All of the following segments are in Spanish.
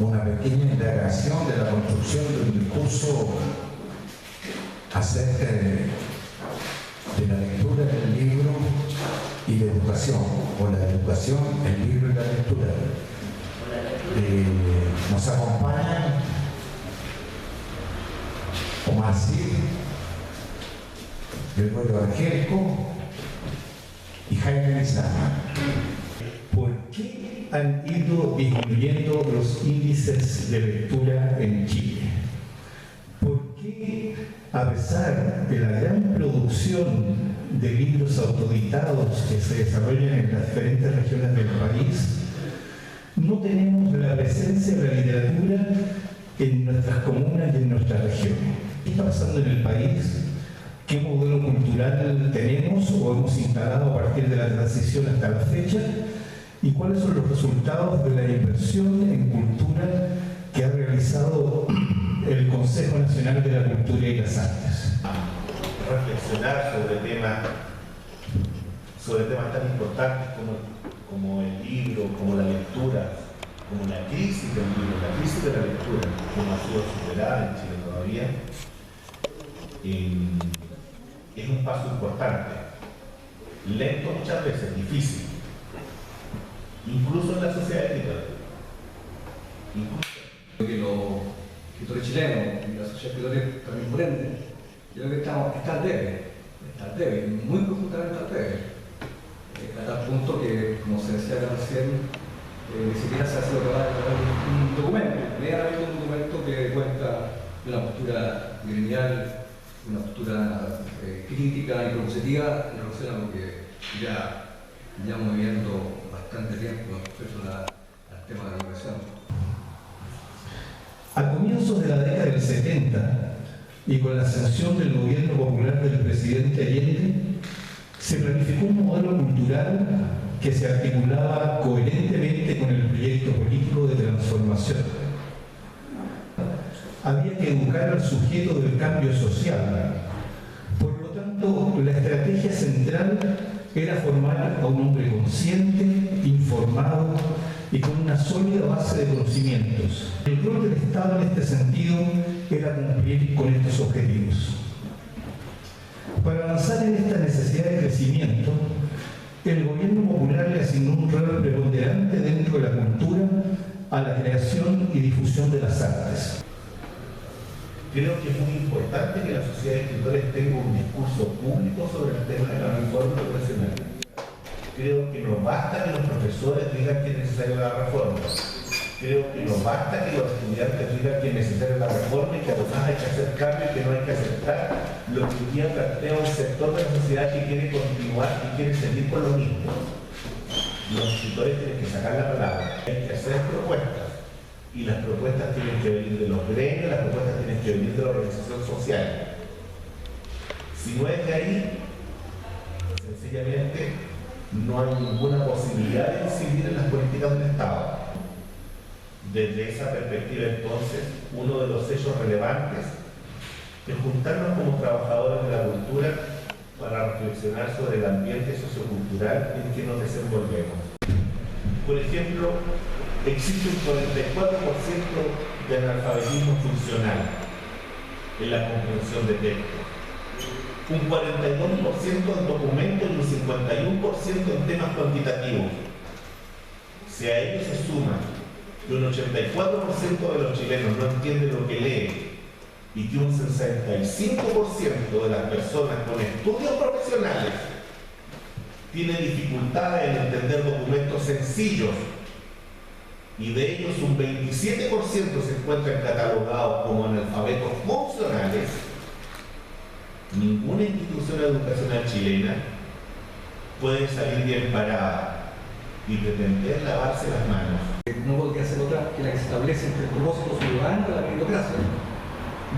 una pequeña indagación de la construcción de un discurso acerca de la lectura del libro y la educación, o la educación, el libro y la lectura. Nos acompañan Omar Cid, Gregorio Argelco y Jaime Lizama. ¿Por qué han ido disminuyendo los índices de lectura en Chile? ¿Por qué, a pesar de la gran producción de libros autoeditados que se desarrollan en las diferentes regiones del país, no tenemos la presencia de la literatura en nuestras comunas y en nuestras regiones? ¿Qué está pasando en el país? ¿Qué modelo cultural tenemos o hemos instalado a partir de la transición hasta la fecha? ¿Y cuáles son los resultados de la inversión en cultura que ha realizado el Consejo Nacional de la Cultura y las Artes? Reflexionar sobre temas tan importantes como el libro, como la lectura, como la crisis del libro, la crisis de la lectura, como ha sido superada en Chile todavía, es un paso importante, lento muchas veces, difícil, incluso en la sociedad de literatura. Que los escritores chilenos y la sociedad de escritores también por ende, yo creo que está al debe, muy profundamente al debe, a tal punto que, como se decía recién, ni siquiera se hace lo que va a un documento, medianamente un documento que cuenta de una postura gremial, una postura crítica y propositiva en relación a lo que ya llevamos viviendo bastante tiempo respecto al tema de la educación. A comienzos de la década del 70 y con la ascensión del gobierno popular del presidente Allende, se planificó un modelo cultural que se articulaba coherentemente con el proyecto político de transformación. Había que educar al sujeto del cambio social. Por lo tanto, la estrategia central era formar a un hombre consciente, informado y con una sólida base de conocimientos. El rol del Estado en este sentido era cumplir con estos objetivos. Para avanzar en esta necesidad de crecimiento, el gobierno popular le asignó un rol preponderante dentro de la cultura a la creación y difusión de las artes. Creo que es muy importante que la sociedad de escritores tenga un discurso público sobre el tema de la reforma profesional. Creo que no basta que los profesores digan que es necesaria la reforma. Creo que no basta que los estudiantes digan que es necesaria la reforma y que además hay que hacer cambios y que no hay que aceptar lo que hoy día plantea un sector de la sociedad que quiere continuar y quiere seguir con lo mismo. Los escritores tienen que sacar la palabra, hay que hacer propuestas. Y las propuestas tienen que venir de los gremios, las propuestas tienen que venir de la organización social. Si no es de ahí, sencillamente no hay ninguna posibilidad de incidir en las políticas del Estado. Desde esa perspectiva, entonces, uno de los hechos relevantes es juntarnos como trabajadores de la cultura para reflexionar sobre el ambiente sociocultural en que nos desenvolvemos. Por ejemplo, existe un 44% de analfabetismo funcional en la comprensión de texto, un 42% en documentos y un 51% en temas cuantitativos. Si a ello se suma que un 84% de los chilenos no entiende lo que lee y que un 65% de las personas con estudios profesionales tiene dificultades en entender documentos sencillos, y de ellos un 27% se encuentran catalogados como analfabetos funcionales, ninguna institución educacional chilena puede salir bien parada y pretender lavarse las manos. No podría ser otra que la que se establece entre el propósito ciudadano de la meritocracia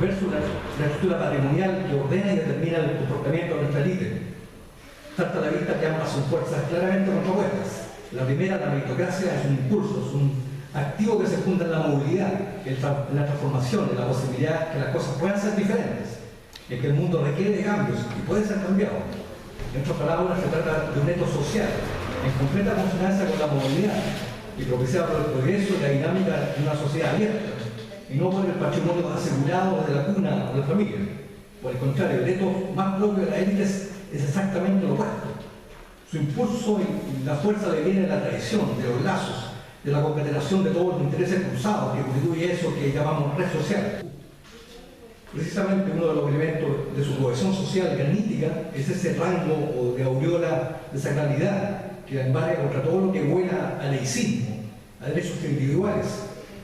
versus la estructura patrimonial que ordena y determina el comportamiento de nuestra élite. Tanto a la vista que ambas son fuerzas claramente contrapuestas. La primera, la meritocracia, es un impulso, es un activo que se funda en la movilidad, en la transformación, en la posibilidad de que las cosas puedan ser diferentes, en que el mundo requiere de cambios y puede ser cambiado. En otras palabras, se trata de un hecho social, en completa consonancia con la movilidad, y y propiciada por el progreso y la dinámica de una sociedad abierta, y no por el patrimonio asegurado de la cuna o de la familia. Por el contrario, el reto más propio de las élites es exactamente lo opuesto. Su impulso y la fuerza deviene de la tradición, de los lazos, de la concatenación de todos los intereses cruzados que constituye eso que llamamos red social. Precisamente uno de los elementos de su cohesión social granítica es ese rango o de aureola de sacralidad que embarga contra todo lo que huela a laicismo, a derechos individuales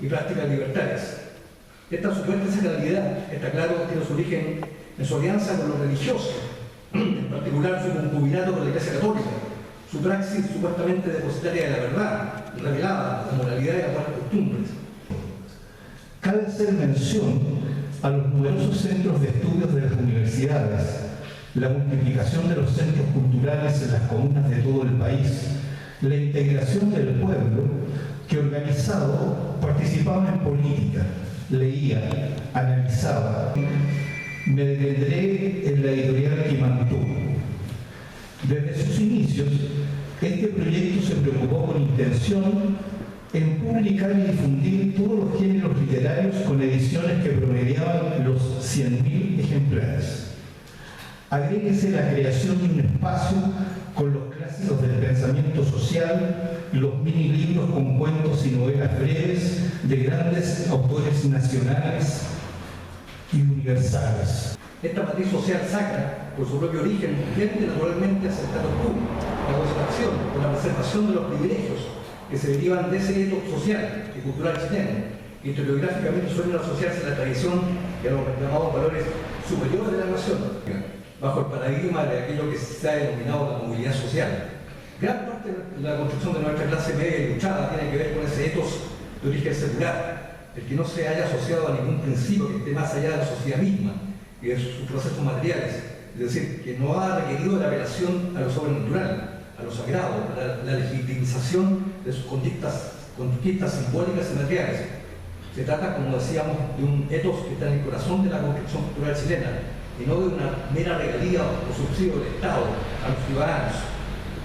y prácticas libertarias. Esta supuesta sacralidad, está claro, tiene su origen en su alianza con lo religioso, en particular su concubinato con la Iglesia Católica, su praxis supuestamente depositaria de la verdad, revelada, la moralidad y las buenas costumbres. Cabe hacer mención a los numerosos centros de estudios de las universidades, la multiplicación de los centros culturales en las comunas de todo el país, la integración del pueblo que organizado participaba en política, leía, analizaba. Me detendré en la editorial que mantuvo. Desde sus inicios, este proyecto se preocupó con intención en publicar y difundir todos los géneros literarios con ediciones que promediaban los 100.000 ejemplares. Agréguese la creación de un espacio con los clásicos del pensamiento social, los mini libros con cuentos y novelas breves de grandes autores nacionales y universales. Esta matriz social sacra, por su propio origen, tiende naturalmente hacia el status quo, la conservación o la preservación de los privilegios que se derivan de ese hecho social y cultural chileno, que historiográficamente suelen asociarse a la tradición y a los reclamados valores superiores de la nación, bajo el paradigma de aquello que se ha denominado la movilidad social. Gran parte de la construcción de nuestra clase media y luchada tiene que ver con ese ethos de origen secular, el que no se haya asociado a ningún principio que esté más allá de la sociedad misma y de sus procesos materiales, es decir, que no ha requerido la apelación a lo sobrenatural, a lo sagrado, a la legitimización de sus conquistas simbólicas y materiales. Se trata, como decíamos, de un ethos que está en el corazón de la construcción cultural chilena y no de una mera regalía o subsidio del Estado a los ciudadanos.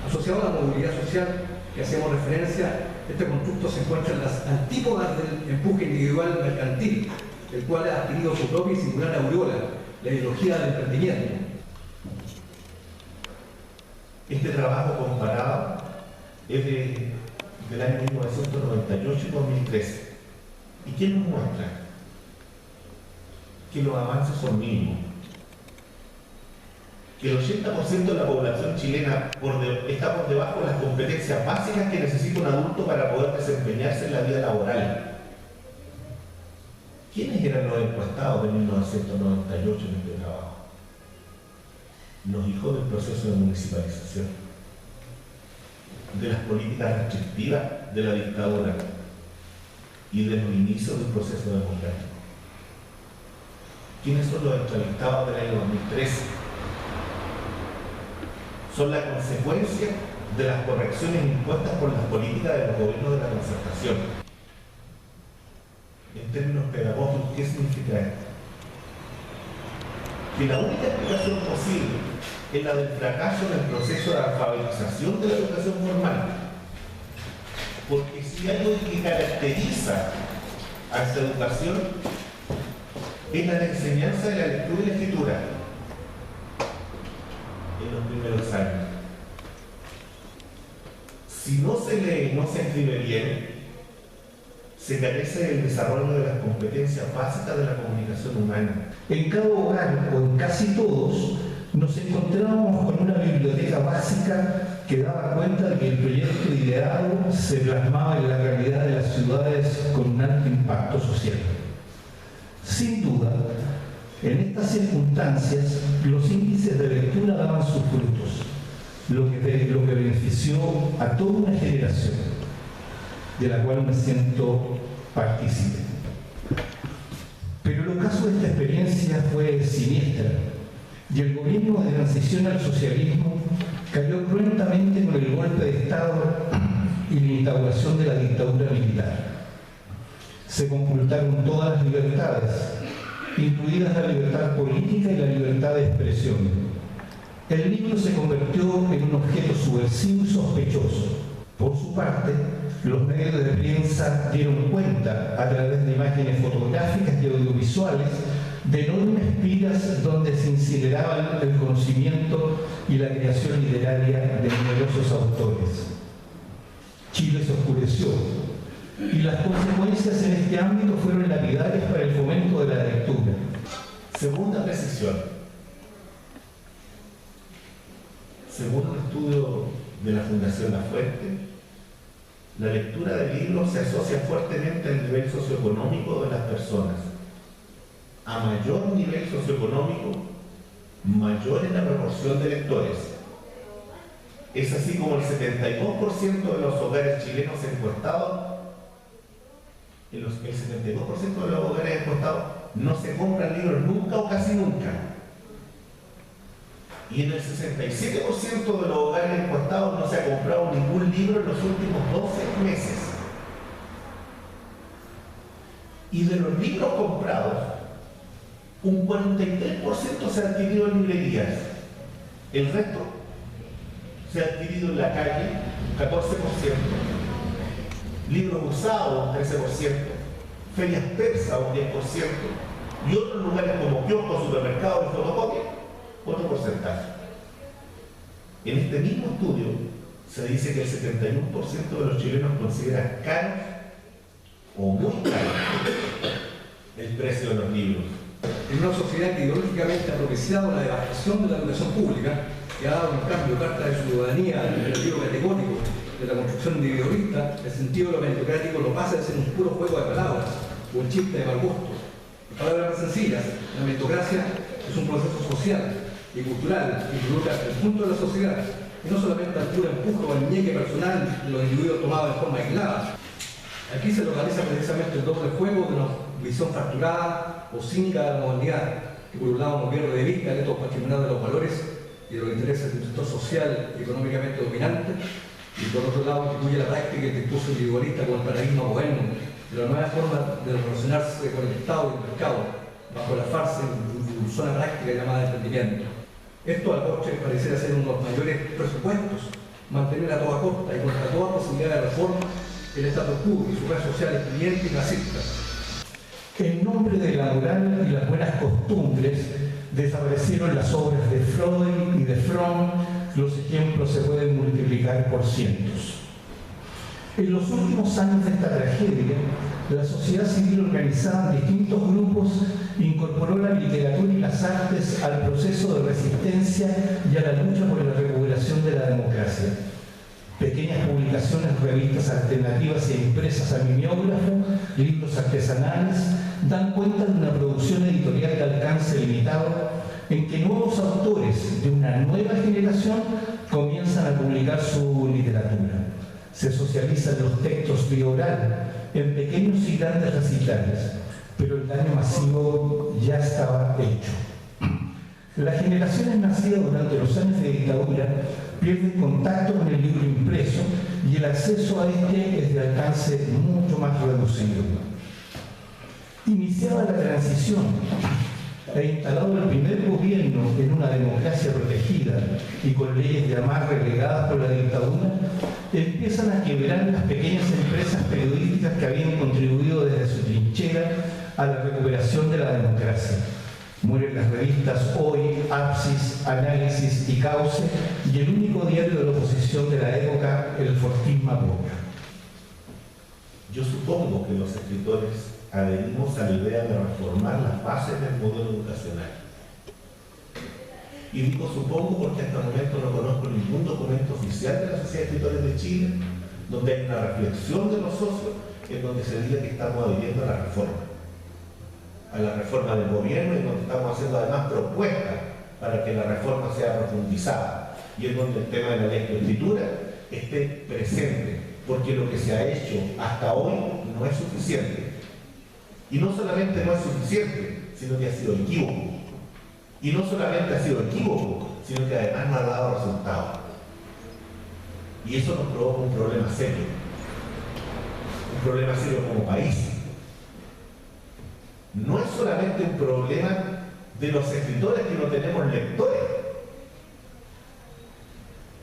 Asociado a la movilidad social que hacemos referencia, este constructo se encuentra en las antípodas del empuje individual mercantil, el cual ha adquirido su propia y singular aureola, la ideología del emprendimiento. Este trabajo comparado es del año 1998 y 2013. ¿Y qué nos muestra? Que los avances son mínimos. Que el 80% de la población chilena está por debajo de las competencias básicas que necesita un adulto para poder desempeñarse en la vida laboral. ¿Quiénes eran los encuestados de 1998 en este trabajo? Los hijos del proceso de municipalización, de las políticas restrictivas de la dictadura y de los inicios del proceso democrático. ¿Quiénes son los entrevistados del año 2013? Son la consecuencia de las correcciones impuestas por las políticas de los gobiernos de la concertación. En términos pedagógicos, ¿qué significa esto? Que la única explicación posible es la del fracaso en el proceso de alfabetización de la educación formal. Porque si hay algo que caracteriza a esta educación es la enseñanza de la lectura y la escritura en los primeros años. Si no se lee y no se escribe bien, se carece del desarrollo de las competencias básicas de la comunicación humana. En cada hogar, o en casi todos, nos encontrábamos con una biblioteca básica que daba cuenta de que el proyecto ideado se plasmaba en la realidad de las ciudades con un alto impacto social. Sin duda, en estas circunstancias, los índices de lectura daban sus frutos, lo que benefició a toda una generación, de la cual me siento partícipe. Pero el ocaso de esta experiencia fue siniestra, y el gobierno de transición al socialismo cayó cruentamente con el golpe de Estado y la instauración de la dictadura militar. Se conculcaron todas las libertades, incluidas la libertad política y la libertad de expresión. El libro se convirtió en un objeto subversivo y sospechoso. Por su parte, los medios de prensa dieron cuenta, a través de imágenes fotográficas y audiovisuales, de enormes pilas donde se incineraban el conocimiento y la creación literaria de numerosos autores. Chile se oscureció y las consecuencias en este ámbito fueron lapidarias para el fomento de la lectura. Segunda precisión. Según un estudio de la Fundación La Fuente, la lectura de libros se asocia fuertemente al nivel socioeconómico de las personas. A mayor nivel socioeconómico, mayor es la proporción de lectores. Es así como el 72% de los hogares chilenos encuestados, el 72% de los hogares encuestados no se compran libros nunca o casi nunca. Y en el 67% de los hogares encuestados no se ha comprado ningún libro en los últimos 12 meses. Y de los libros comprados, un 43% se ha adquirido en librerías. El resto se ha adquirido en la calle, 14%. Libros usados, 13%. Ferias persas, un 10%. Y otros lugares como kioscos, supermercados y fotocopias, otro porcentaje. En este mismo estudio se dice que el 71% de los chilenos considera caro o muy caro el precio de los libros. En una sociedad que ideológicamente ha propiciado la devastación de la educación pública, que ha dado un cambio carta de ciudadanía al imperativo categórico de la construcción individualista, el sentido de lo meritocrático lo pasa de ser un puro juego de palabras o un chiste de mal gusto. En palabras más sencillas, la meritocracia es un proceso social y cultural que involucra el punto de la sociedad y no solamente al puro empuje o al ñeque personal de los individuos tomados de forma aislada. Aquí se localiza precisamente el doble juego de una visión fracturada o cínica de la modernidad, que por un lado no pierde de vista el etos patrimonial de los valores y de los intereses de un sector social y económicamente dominante, y por otro lado incluye la práctica y el discurso individualista con el paradigma moderno de la nueva forma de relacionarse con el Estado y el mercado, bajo la farsa y zona práctica llamada emprendimiento. Esto al postre pareciera ser uno de los mayores presupuestos, mantener a toda costa y contra toda posibilidad de reforma el status quo y su red social excluyente y racista. En nombre de la moral y las buenas costumbres, desaparecieron las obras de Freud y de Fromm. Los ejemplos se pueden multiplicar por cientos. En los últimos años de esta tragedia, la sociedad civil organizada en distintos grupos incorporó la literatura y las artes al proceso de resistencia y a la lucha por la recuperación de la democracia. Pequeñas publicaciones, revistas alternativas e impresas a mimeógrafo, libros artesanales, dan cuenta de una producción editorial de alcance limitado en que nuevos autores de una nueva generación comienzan a publicar su literatura. Se socializan los textos vía oral, en pequeños y grandes recitales, pero el daño masivo ya estaba hecho. Las generaciones nacidas durante los años de dictadura pierden contacto con el libro impreso y el acceso a este es de alcance mucho más reducido. Iniciada la transición e instalado el primer gobierno en una democracia protegida y con leyes de amarre relegadas por la dictadura, empiezan a quebrar las pequeñas empresas periodísticas que habían contribuido desde su trinchera a la recuperación de la democracia. Mueren las revistas Hoy, Apsis, Análisis y Cauce y el único diario de la oposición de la época, el Fortín Mapoca. Yo supongo que los escritores adherimos a la idea de reformar las bases del modelo educacional. Y digo supongo porque hasta el momento no conozco ningún documento oficial de la Sociedad de Escritores de Chile donde hay una reflexión de los socios en donde se diga que estamos adhiriendo a la reforma del gobierno, y en donde estamos haciendo además propuestas para que la reforma sea profundizada y en donde el tema de la lectoescritura esté presente, porque lo que se ha hecho hasta hoy no es suficiente. Y no solamente no es suficiente, sino que ha sido equívoco. Y no solamente ha sido equívoco, sino que además no ha dado resultados. Y eso nos provoca un problema serio como país. No es solamente un problema de los escritores que no tenemos lectores.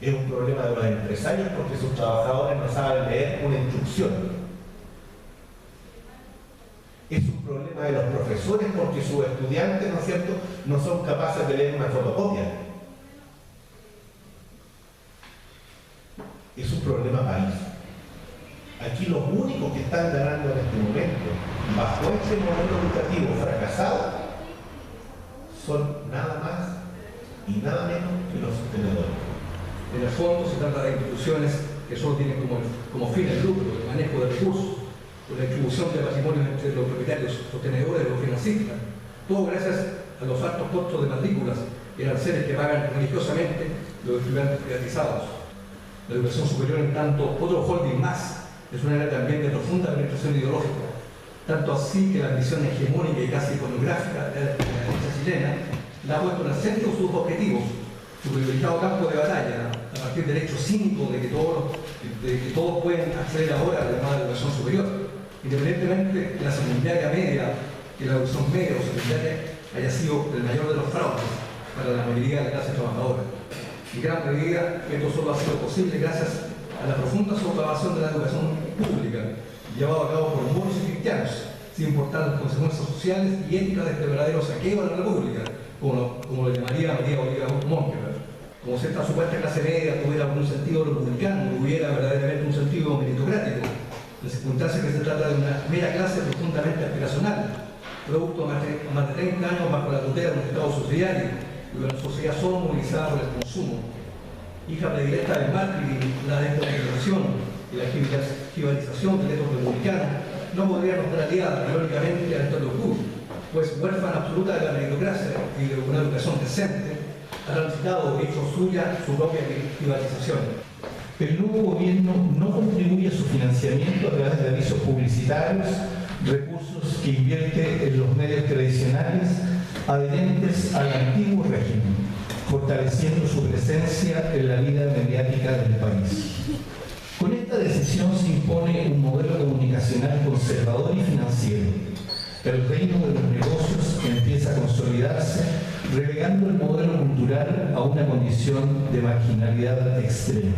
Es un problema de los empresarios porque sus trabajadores no saben leer una instrucción. Es un problema de los profesores porque sus estudiantes, ¿no es cierto?, no son capaces de leer una fotocopia. Es un problema país. Aquí los únicos que están ganando en este momento, bajo este modelo educativo fracasado, son nada más y nada menos que los sostenedores. En el fondo se trata de instituciones que solo tienen como fin el lucro, el manejo de recursos, o la distribución de patrimonios entre los propietarios sostenedores y los financistas, todo gracias a los altos costos de matrículas y aranceles que pagan religiosamente los estudiantes privatizados. La educación superior, en tanto, otro holding más, es una área también de profunda penetración ideológica, tanto así que la visión hegemónica y casi pornográfica de la derecha chilena la ha puesto en el centro de sus objetivos, su privilegiado campo de batalla, a partir del hecho cínico de que todos pueden acceder ahora a la educación superior, independientemente de la secundaria media, que la educación media o secundaria haya sido el mayor de los fraudes para la mayoría de la clase trabajadora. En gran medida, esto solo ha sido posible gracias a la profunda socavación de la educación pública, llevado a cabo por moros y cristianos, sin importar las consecuencias sociales y éticas de este verdadero saqueo de la República, como lo llamaría María Olivia Monkeberg. Como si esta supuesta clase media tuviera un sentido republicano, tuviera verdaderamente un sentido meritocrático, la circunstancia que se trata de una mera clase profundamente aspiracional, producto de más de 30 años bajo la tutela de un Estado subsidiario y de una sociedad solo movilizada por el consumo, hija predilecta del marketing, la descentralización y la jibarización del Estado republicano, no podría estar aliada teóricamente al Estado público, pues huérfana absoluta de la meritocracia y de una educación decente, ha transitado, hecho suya, su propia privatización. El nuevo gobierno no contribuye a su financiamiento a través de avisos publicitarios, recursos que invierte en los medios tradicionales adherentes al antiguo régimen, fortaleciendo su presencia en la vida mediática del país. Con esta decisión se impone un modelo comunicacional conservador y financiero. El reino de los negocios empieza a consolidarse, relegando el modelo cultural a una condición de marginalidad extrema.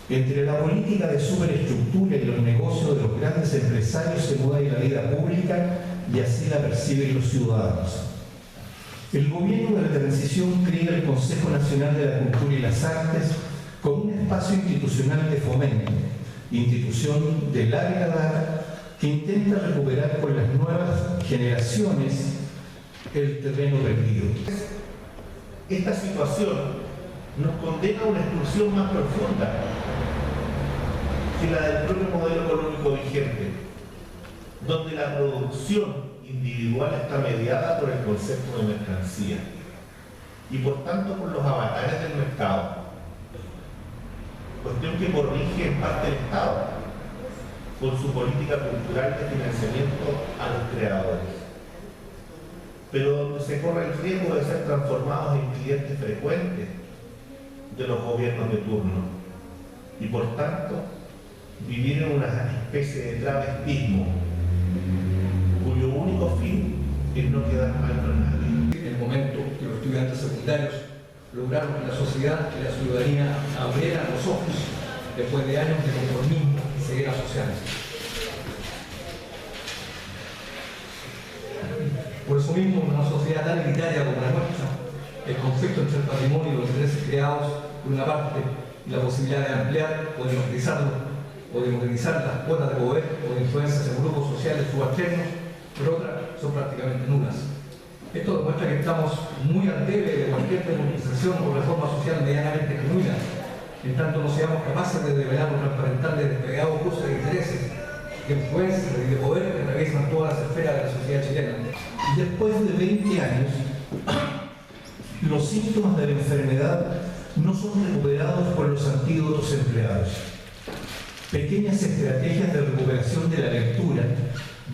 Entre la política de superestructura y los negocios de los grandes empresarios se mueve la vida pública y así la perciben los ciudadanos. El gobierno de la transición crea el Consejo Nacional de la Cultura y las Artes como un espacio institucional de fomento, institución de larga edad que intenta recuperar con las nuevas generaciones el terreno perdido. Esta situación nos condena a una exclusión más profunda que la del propio modelo económico vigente, donde la producción individual está mediada por el concepto de mercancía y por tanto por los avatares del mercado, cuestión que corrige en parte el Estado con su política cultural de financiamiento a los creadores, pero donde se corre el riesgo de ser transformados en clientes frecuentes de los gobiernos de turno y por tanto vivir en una especie de travestismo cuyo único fin es no quedar mal con nadie. En el momento que los estudiantes secundarios lograron que la sociedad y la ciudadanía abrieran los ojos después de años de conformismo y ceguera social. Por eso mismo, en una sociedad tan elitaria como la nuestra, el conflicto entre el patrimonio y los intereses creados, por una parte, y la posibilidad de ampliar o democratizarlo, o de modernizar las cuotas de poder o de influencias en grupos sociales subalternos, por otra, son prácticamente nulas. Esto demuestra que estamos muy al debe de cualquier democratización o reforma social medianamente genuina, en tanto no seamos capaces de develar o transparentar el desplegado curso de intereses, de influencias y de poder que atraviesan todas las esferas de la sociedad chilena. Y después de 20 años, los síntomas de la enfermedad no son recuperados por los antídotos empleados. Pequeñas estrategias de recuperación de la lectura,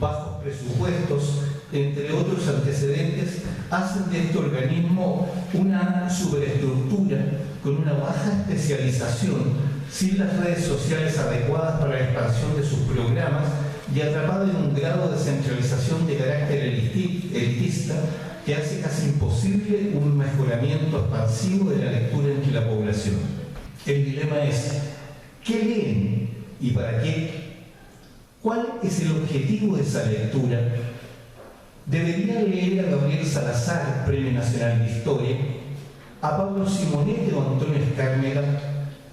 bajos presupuestos, entre otros antecedentes, hacen de este organismo una superestructura con una baja especialización, sin las redes sociales adecuadas para la expansión de sus programas y atrapado en un grado de centralización de carácter elitista que hace casi imposible un mejoramiento expansivo de la lectura entre la población. El dilema es, ¿qué leen y para qué? ¿Cuál es el objetivo de esa lectura? ¿Deberían leer a Gabriel Salazar, Premio Nacional de Historia, a Pablo Simonet o Antonio Escármega,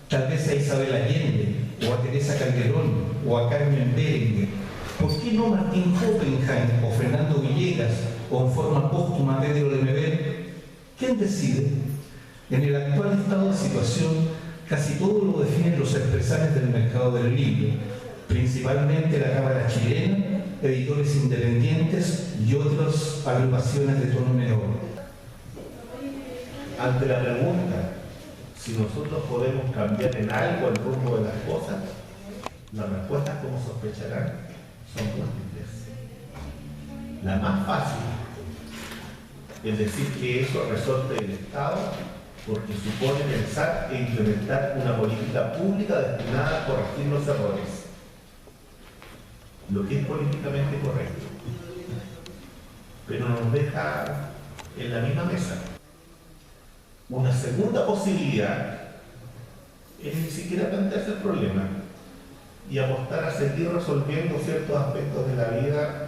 tal vez a Isabel Allende, o a Teresa Calderón, o a Carmen Berenguer? ¿Por qué no Martín Oppenheim o Fernando Villegas, o en forma póstuma Pedro Lemebel? ¿Quién decide? En el actual estado de situación, casi todo lo definen los empresarios del mercado del libro, principalmente la Cámara Chilena, editores independientes y otras agrupaciones de tono menor. Ante la pregunta si nosotros podemos cambiar en algo el rumbo de las cosas, las respuestas, como sospecharán, son múltiples. La más fácil es decir que eso resorte del Estado porque supone pensar e implementar una política pública destinada a corregir los errores, lo que es políticamente correcto, pero nos deja en la misma mesa. Una segunda posibilidad es ni siquiera plantearse el problema y apostar a seguir resolviendo ciertos aspectos de la vida,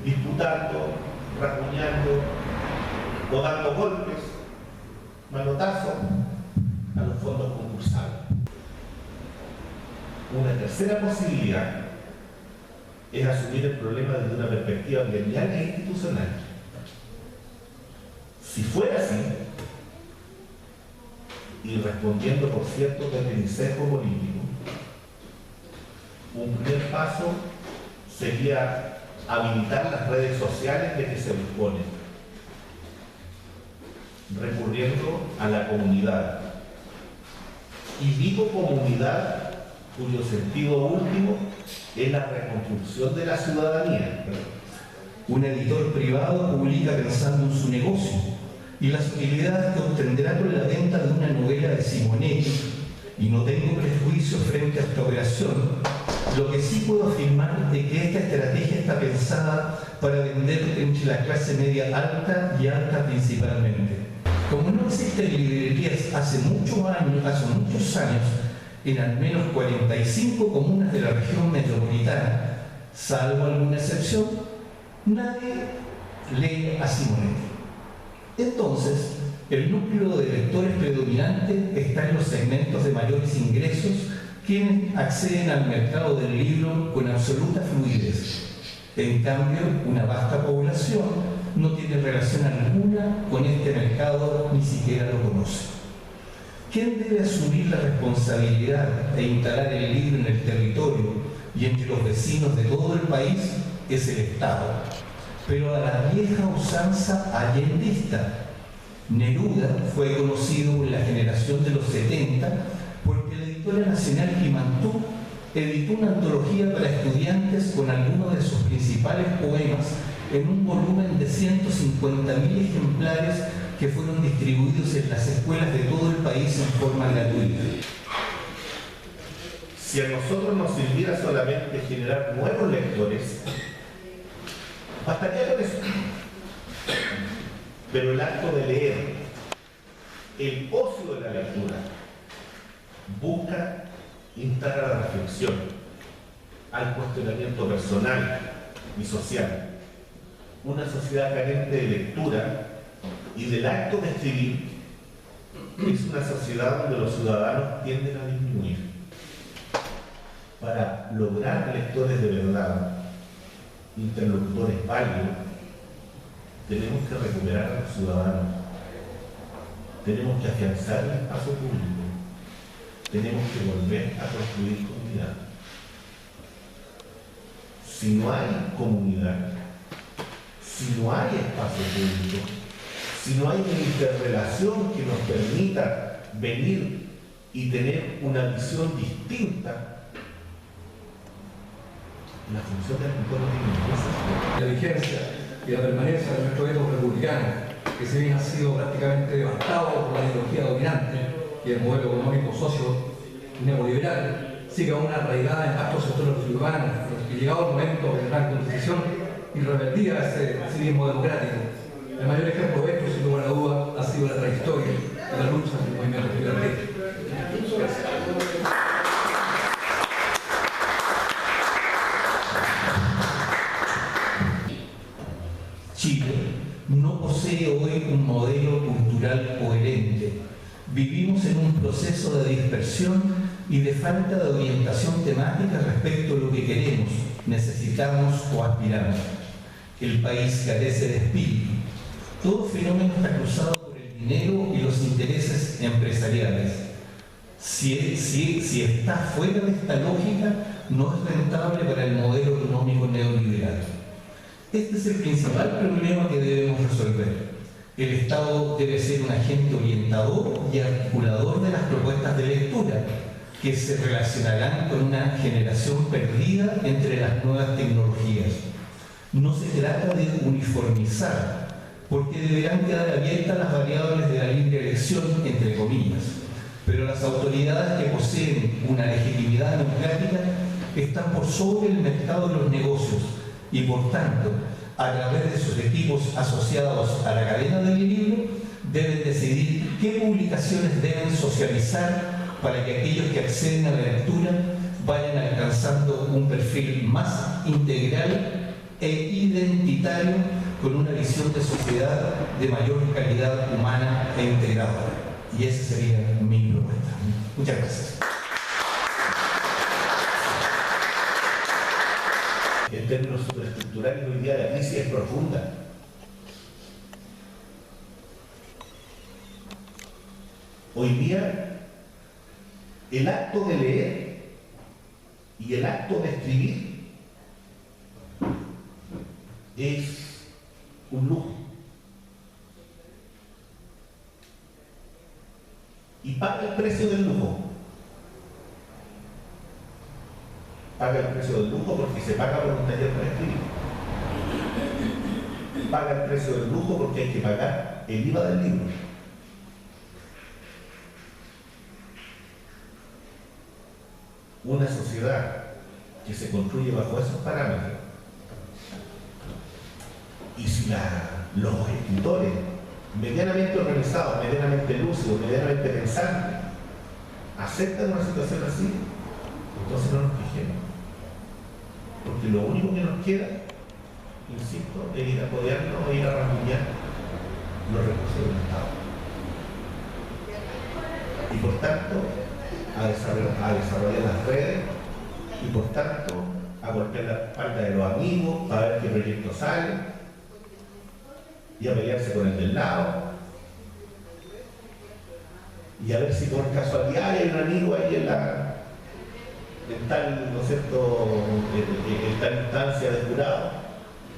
disputando, rasguñando o dando golpes, manotazos a los fondos concursables. Una tercera posibilidad es asumir el problema desde una perspectiva gremial e institucional. Si fuera así, y respondiendo por cierto del consejo político, un primer paso sería habilitar las redes sociales de que se dispone, recurriendo a la comunidad. Y digo comunidad cuyo sentido último es la reconstrucción de la ciudadanía. Un editor privado publica pensando en su negocio y las utilidades que obtendrá con la venta de una novela de Simonet, y no tengo prejuicios frente a esta operación. Lo que sí puedo afirmar es que esta estrategia está pensada para vender entre la clase media alta y alta principalmente. Como no existen librerías hace muchos años, en al menos 45 comunas de la región metropolitana, salvo alguna excepción, nadie lee a Simonet. Entonces, el núcleo de lectores predominante está en los segmentos de mayores ingresos, quienes acceden al mercado del libro con absoluta fluidez. En cambio, una vasta población no tiene relación alguna con este mercado, ni siquiera lo conoce. ¿Quién debe asumir la responsabilidad de instalar el libro en el territorio y entre los vecinos de todo el país? Es el Estado, pero a la vieja usanza allendista. Neruda fue conocido en la generación de los 70 porque la editora nacional Quimantú editó una antología para estudiantes con algunos de sus principales poemas en un volumen de 150.000 ejemplares que fueron distribuidos en las escuelas de todo el país en forma gratuita. Si a nosotros nos sirviera solamente generar nuevos lectores, bastaría con eso. Pero el acto de leer, el ocio de la lectura, busca instar a la reflexión, al cuestionamiento personal y social. Una sociedad carente de lectura y del acto de escribir es una sociedad donde los ciudadanos tienden a disminuir. Para lograr lectores de verdad, interlocutores válidos, tenemos que recuperar a los ciudadanos, tenemos que afianzar el espacio público, tenemos que volver a construir comunidad. Si no hay comunidad, si no hay espacio público, si no hay una interrelación que nos permita venir y tener una visión distinta, la función del escritor no tiene ningún sentido. La vigencia y la permanencia de nuestro ethos republicano, que si bien ha sido prácticamente devastado por la ideología dominante y el modelo económico socio neoliberal, sigue aún arraigada en vastos sectores urbanos, que llegado el momento de gran contestación y rebeldía a ese civismo democrático. El mayor ejemplo de esto, sin lugar a duda, ha sido la trayectoria de la lucha del movimiento estudiantil. posee hoy un modelo cultural coherente. Vivimos en un proceso de dispersión y de falta de orientación temática respecto a lo que queremos, necesitamos o aspiramos. El país carece de espíritu. Todo fenómeno está cruzado por el dinero y los intereses empresariales. Si está fuera de esta lógica, no es rentable para el modelo económico neoliberal. Este es el principal problema que debemos resolver. El Estado debe ser un agente orientador y articulador de las propuestas de lectura, que se relacionarán con una generación perdida entre las nuevas tecnologías. No se trata de uniformizar, porque deberán quedar abiertas las variables de la libre elección, entre comillas, pero las autoridades que poseen una legitimidad democrática están por sobre el mercado de los negocios y, por tanto, a través de sus equipos asociados a la cadena del libro, deben decidir qué publicaciones deben socializar para que aquellos que acceden a la lectura vayan alcanzando un perfil más integral e identitario, con una visión de sociedad de mayor calidad humana e integradora. Y esa sería mi propuesta. Muchas gracias. En términos superestructurales, hoy día la crisis es profunda. Hoy día, el acto de leer y el acto de escribir es un lujo. Y paga el precio del lujo. Paga el precio del lujo porque se paga por un taller para escribir. Paga el precio del lujo porque hay que pagar el IVA del libro. Una sociedad que se construye bajo esos parámetros, y si los escritores medianamente organizados, medianamente lúcidos, medianamente pensantes aceptan una situación así, entonces no nos quejemos, porque lo único que nos queda, insisto, es ir a apoyarnos, ir a rasguñar los recursos del Estado, y por tanto a desarrollar las redes, y por tanto a golpear la espalda de los amigos para ver qué proyecto sale, y a pelearse con el del lado, y a ver si por casualidad hay un amigo ahí en tal, ¿no es cierto?, en tal instancia de jurado,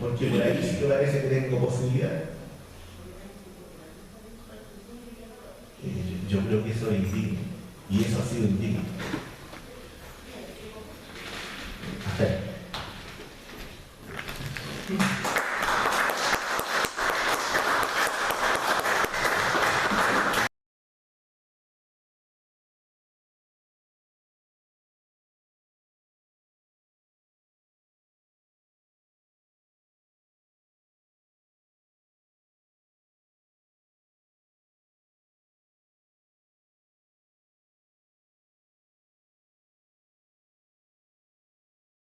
porque por ahí sí que parece que tengo posibilidad. Yo creo que eso es indigno, y eso ha sido indigno. Hasta ahí.